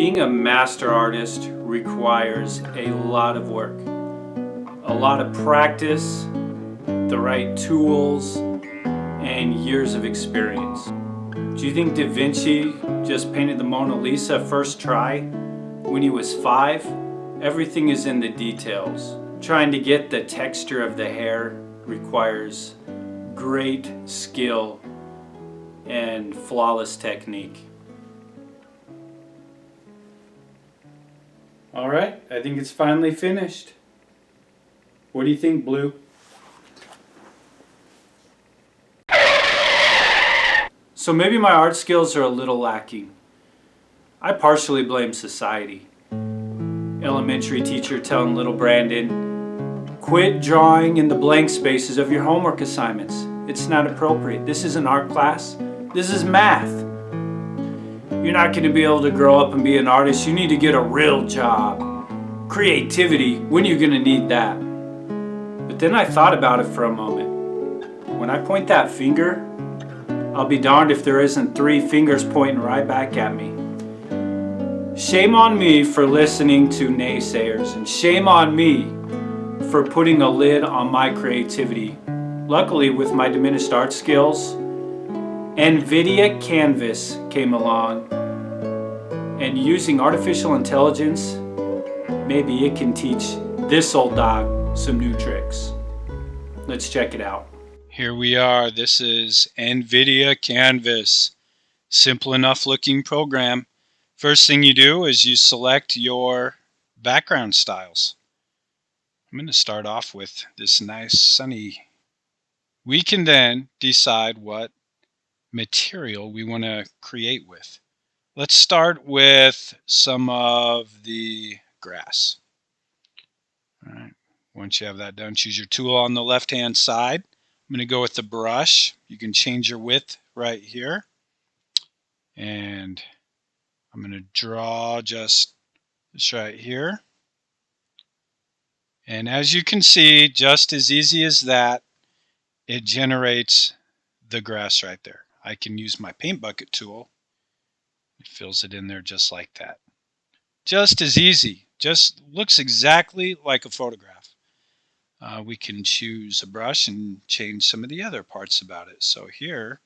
Being a master artist requires a lot of work, a lot of practice, the right tools, and years of experience. Do you think Da Vinci just painted the Mona Lisa first try when he was 5? Everything is in the details. Trying to get the texture of the hair requires great skill and flawless technique. All right, I think it's finally finished. What do you think, Blue? So maybe my art skills are a little lacking. I partially blame society. Elementary teacher telling little Brandon, quit drawing in the blank spaces of your homework assignments. It's not appropriate. This is an art class. This is math. You're not going to be able to grow up and be an artist. You need to get a real job. Creativity, when are you going to need that? But then I thought about it for a moment. When I point that finger, I'll be darned if there isn't 3 fingers pointing right back at me. Shame on me for listening to naysayers, and shame on me for putting a lid on my creativity. Luckily, with my diminished art skills, NVIDIA Canvas came along, and using artificial intelligence, maybe it can teach this old dog some new tricks. Let's check it out. Here we are. This is NVIDIA Canvas. Simple enough looking program. First thing you do is you select your background styles. I'm going to start off with this nice sunny. We can then decide what material we want to create with. Let's start with some of the grass. All right. Once you have that done, choose your tool on the left-hand side. I'm going to go with the brush. You can change your width right here. And I'm going to draw just right here. And as you can see, just as easy as that, it generates the grass right there. I can use my paint bucket tool. It fills it in there just like that. Just as easy. Just looks exactly like a photograph. We can choose a brush and change some of the other parts about it. So here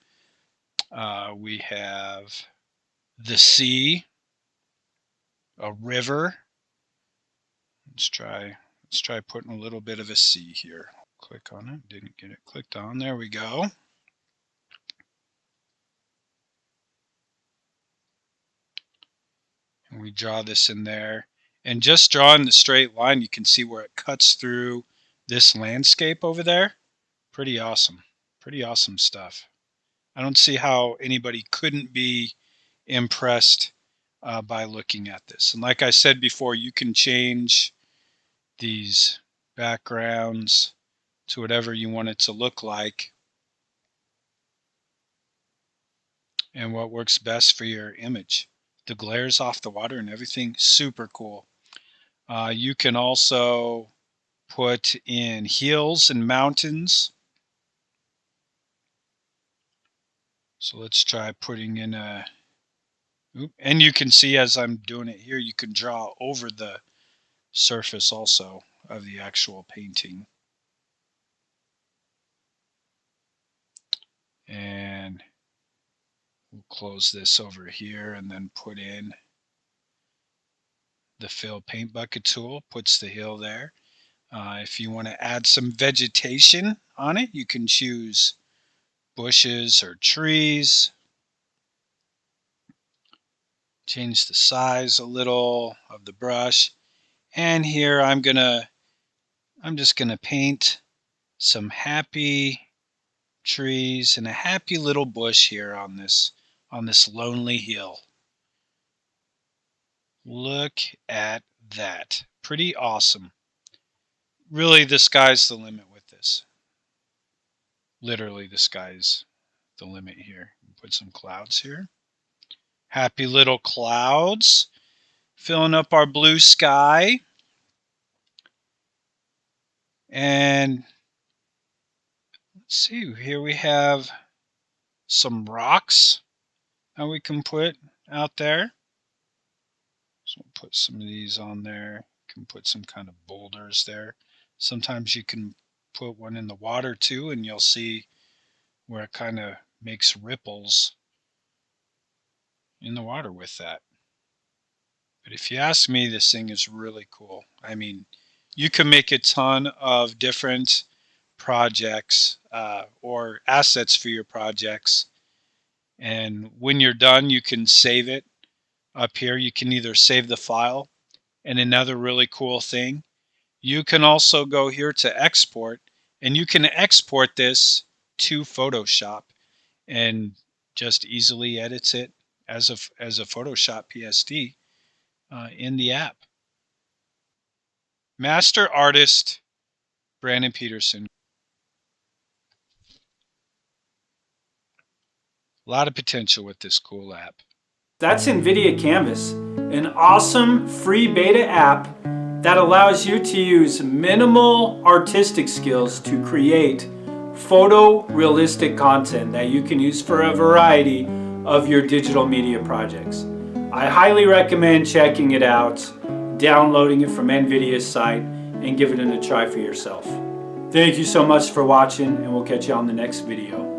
we have the sea, a river. Let's try putting a little bit of a sea here. Click on it. Didn't get it clicked on. There we go. And we draw this in there. And just drawing the straight line, you can see where it cuts through this landscape over there. Pretty awesome. Pretty awesome stuff. I don't see how anybody couldn't be impressed by looking at this. And like I said before, you can change these backgrounds to whatever you want it to look like and what works best for your image. The glares off the water and everything, super cool. You can also put in hills and mountains. So let's try putting in a, and you can see as I'm doing it here, you can draw over the surface also of the actual painting. And we'll close this over here and then put in the fill paint bucket tool, puts the hill there. If you want to add some vegetation on it, you can choose bushes or trees. Change the size a little of the brush. And here I'm just gonna paint some happy trees and a happy little bush here on this lonely hill. Look at that. Pretty awesome. Really, the sky's the limit with this. Literally, the sky's the limit here. Put some clouds here. Happy little clouds filling up our blue sky. And let's see, here we have some rocks that we can put out there. So we'll put some of these on there. You can put some kind of boulders there. Sometimes you can put one in the water too, and you'll see where it kind of makes ripples in the water with that. But if you ask me, this thing is really cool. I mean, you can make a ton of different projects or assets for your projects. And when you're done, you can save it up here. You can either save the file, and another really cool thing, you can also go here to export, and you can export this to Photoshop and just easily edits it as a Photoshop PSD in the app. Master artist Brandon Petersen. A lot of potential with this cool app. That's NVIDIA Canvas, an awesome free beta app that allows you to use minimal artistic skills to create photorealistic content that you can use for a variety of your digital media projects. I highly recommend checking it out, downloading it from NVIDIA's site, and giving it a try for yourself. Thank you so much for watching, and we'll catch you on the next video.